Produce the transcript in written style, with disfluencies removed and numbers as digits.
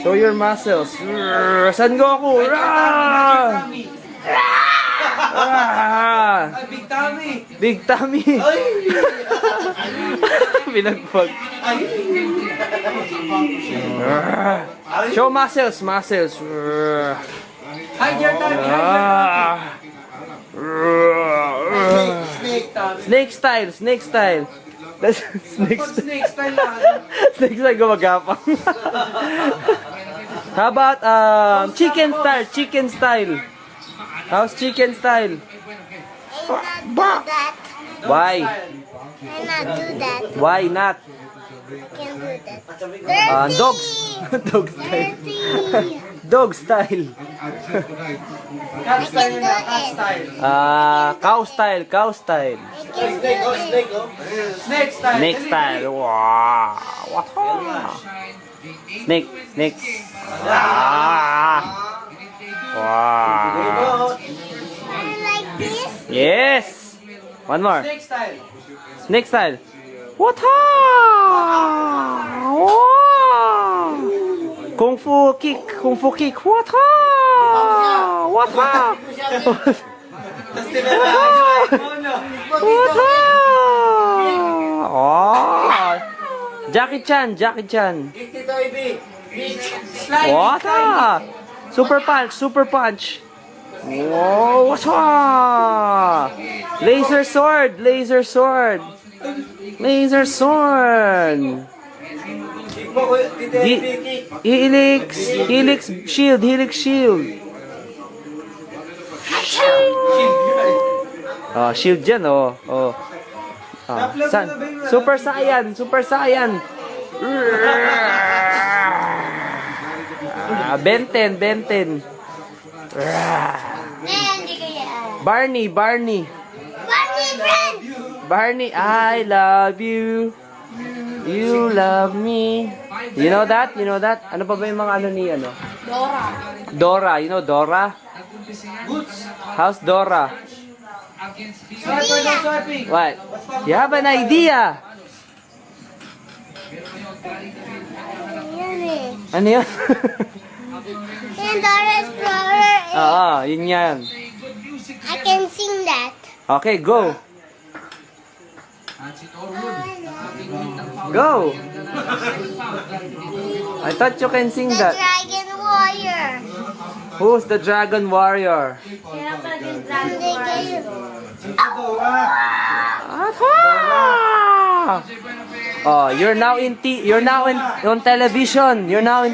Show your muscles. San Goku? Big Tommy. Big Tommy. Binagpag. Show muscles. Hi, dear Tommy. Snake style. Snake style gumagapang. How about chicken style? How's chicken style? Why? Why not? Dog style. Cat style na, cat style. Cow style. Snake style. Snake style. Wow. What? Snake. Wow. Yes. One more. Snake style. What? Wow. Kung fu kick. What? What? Oh. Jackie Chan. What? Super punch. Whoa, what's up? Laser sword. Helix shield. Oh, shield dyan, oh. Super Saiyan. Ben 10. Barney, I love you. You love me. You know that? Ano pa ba yung mga ano ni ano? Dora. You know Dora? How's Dora? What? You have an idea? Ano yun? Dora Explorer. Oo, yun yan. I can sing that. Okay, go. Go. I thought you can sing The that. Dragon Warrior. Who's the Dragon Warrior? Oh, you're now on television. You're now in